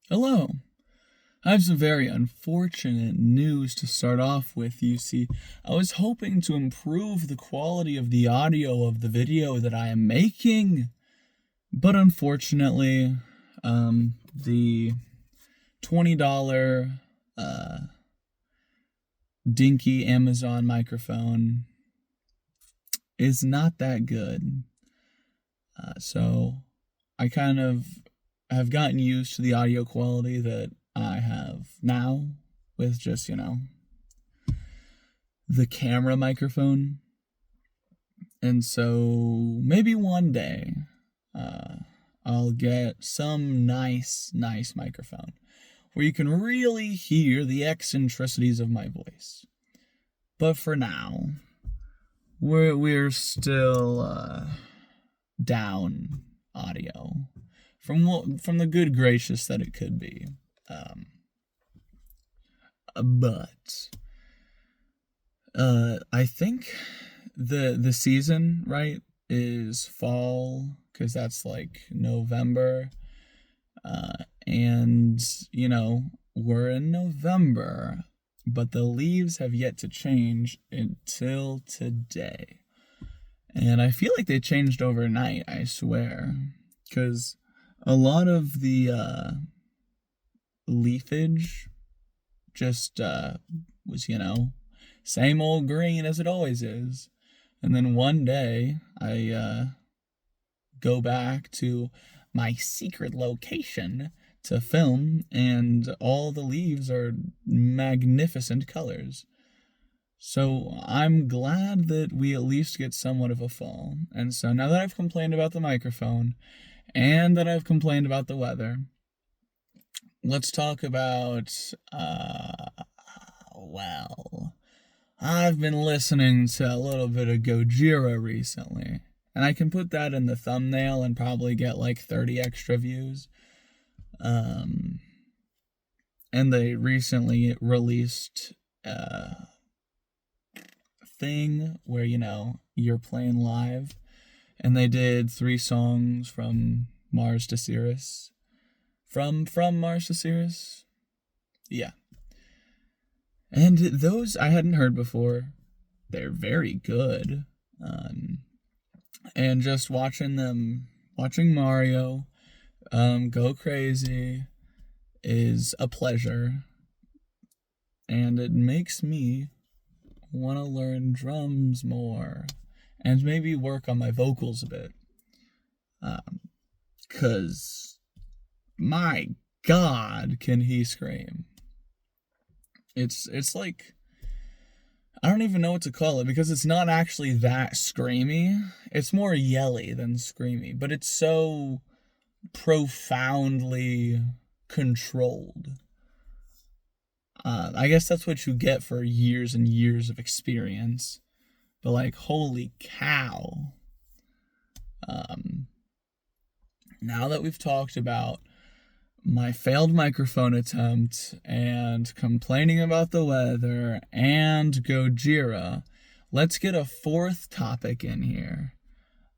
Hello. I have some very unfortunate news to start off with. You see, I was hoping to improve the quality of the audio of the video that I am making, but unfortunately, the $20 dinky Amazon microphone is not that good. So I kind of have gotten used to the audio quality that I have now with just, the camera microphone. And so maybe one day uh, I'll get some nice microphone where you can really hear the eccentricities of my voice. But for now, we're still down audio from the good gracious that it could be. Um, but I think the season, right, is fall because that's like November, and we're in November, but the leaves have yet to change until today. And I feel like they changed overnight, I swear. Because a lot of the leafage just was, same old green as it always is. And then one day, I go back to my secret location to film, and all the leaves are magnificent colors. So I'm glad that we at least get somewhat of a fall. And so now that I've complained about the microphone and that I've complained about the weather, let's talk about, well, I've been listening to a little bit of Gojira recently. And I can put that in the thumbnail and probably get like 30 extra views. And they recently released thing where you're playing live, and they did 3 songs from Mars to Sirius, from Mars to Sirius, yeah, and those I hadn't heard before. They're very good, and just watching Mario go crazy is a pleasure, and it makes me want to learn drums more and maybe work on my vocals a bit. Because, my God, can he scream? It's like, I don't even know what to call it because it's not actually that screamy. It's more yelly than screamy, but it's so profoundly controlled. I guess that's what you get for years and years of experience. But like, holy cow. Now that we've talked about my failed microphone attempt and complaining about the weather and Gojira, let's get a 4th topic in here.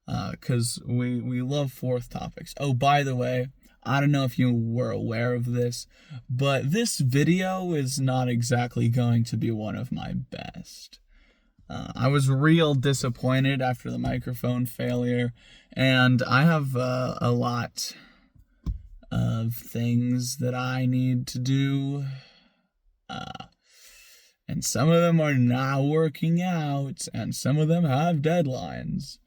Because we love 4th topics. Oh, by the way, I don't know if you were aware of this, but this video is not exactly going to be one of my best. I was real disappointed after the microphone failure, and I have a lot of things that I need to do, and some of them are not working out, and some of them have deadlines.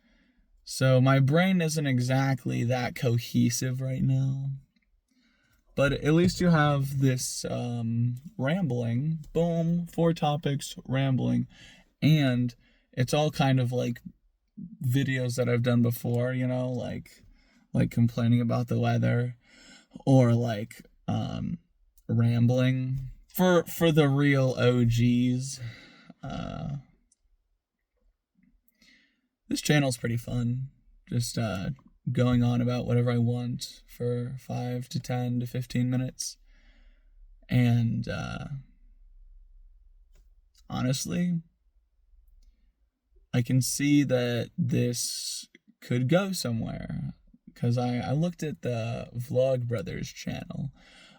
So my brain isn't exactly that cohesive right now. But at least you have this rambling. Boom, 4 topics, rambling. And it's all kind of like videos that I've done before, like complaining about the weather, or like rambling for the real OGs. This channel's pretty fun. Just going on about whatever I want for 5 to 10 to 15 minutes. And honestly, I can see that this could go somewhere. Because I looked at the Vlogbrothers channel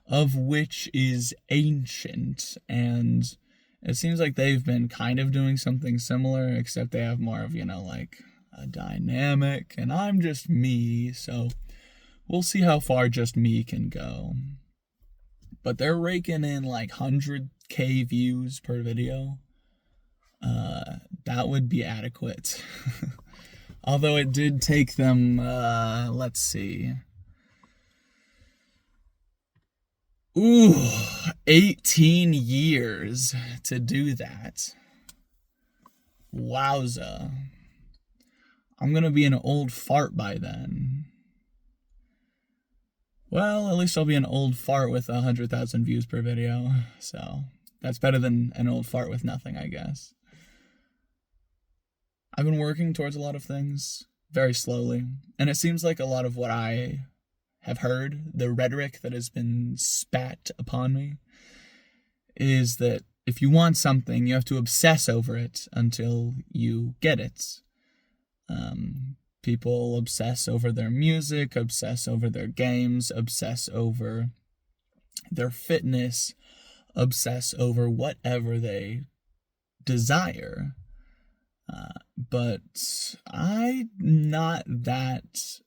of which is ancient, and it seems like they've been kind of doing something similar, except they have more of, like a dynamic, and I'm just me, so we'll see how far just me can go. But they're raking in like 100K views per video. That would be adequate. Although it did take them, let's see. 18 years to do that. Wowza. I'm gonna be an old fart by then. Well, at least I'll be an old fart with 100,000 views per video. So that's better than an old fart with nothing, I guess. I've been working towards a lot of things very slowly, and it seems like a lot of what I have heard, the rhetoric that has been spat upon me, is that if you want something, you have to obsess over it until you get it. People obsess over their music, obsess over their games, obsess over their fitness, obsess over whatever they desire. But I'm not that,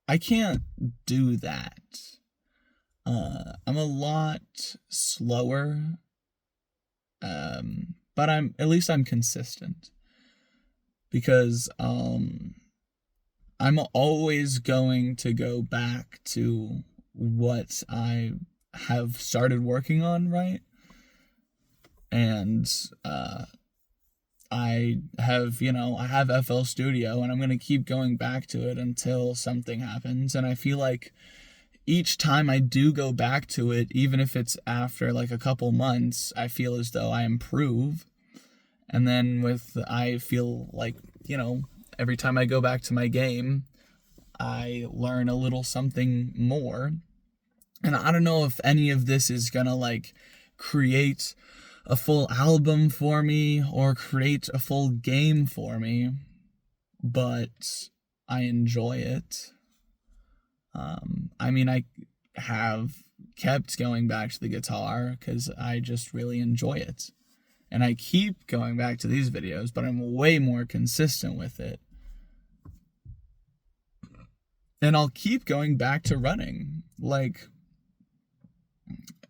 I can't do that. I'm a lot slower, but at least I'm consistent. Because I'm always going to go back to what I have started working on, right? And I have FL Studio, and I'm going to keep going back to it until something happens. And I feel like each time I do go back to it, even if it's after like a couple months, I feel as though I improve. And then I feel like, every time I go back to my game, I learn a little something more. And I don't know if any of this is gonna create a full album for me or create a full game for me, but I enjoy it. I have kept going back to the guitar because I just really enjoy it. And I keep going back to these videos, but I'm way more consistent with it. And I'll keep going back to running.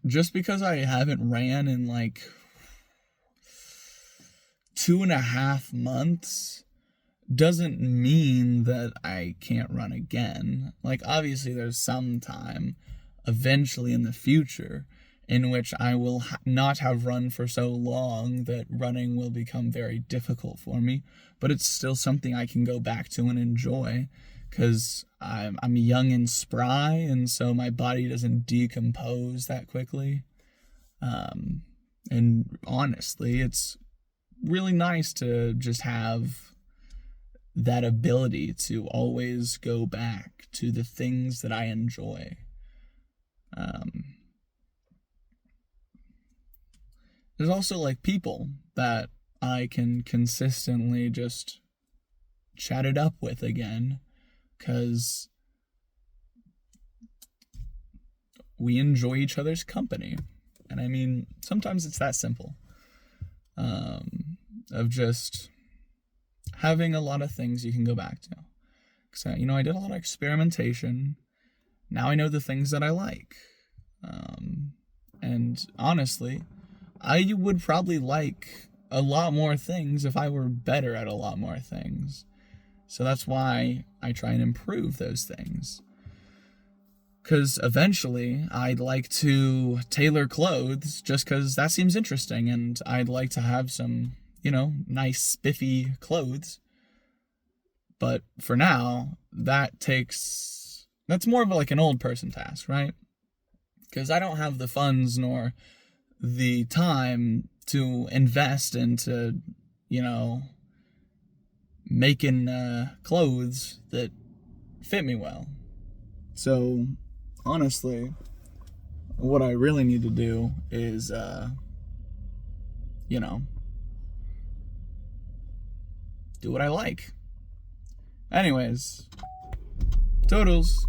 Just because I haven't ran in 2.5 months doesn't mean that I can't run again. Obviously there's some time eventually in the future in which I will not have run for so long that running will become very difficult for me, but it's still something I can go back to and enjoy, because I'm young and spry, and so my body doesn't decompose that quickly. And honestly, it's really nice to just have that ability to always go back to the things that I enjoy. There's also people that I can consistently just chat it up with again, because we enjoy each other's company. And sometimes it's that simple. Of just having a lot of things you can go back to. Because, I did a lot of experimentation. Now I know the things that I like. And honestly, I would probably like a lot more things if I were better at a lot more things. So that's why I try and improve those things. Because eventually I'd like to tailor clothes just because that seems interesting, and I'd like to have some, nice spiffy clothes. But for now, that's more of an old person task, right? Because I don't have the funds nor the time to invest into, making clothes that fit me well. So, honestly, what I really need to do is, do what I like. Anyways, toodles.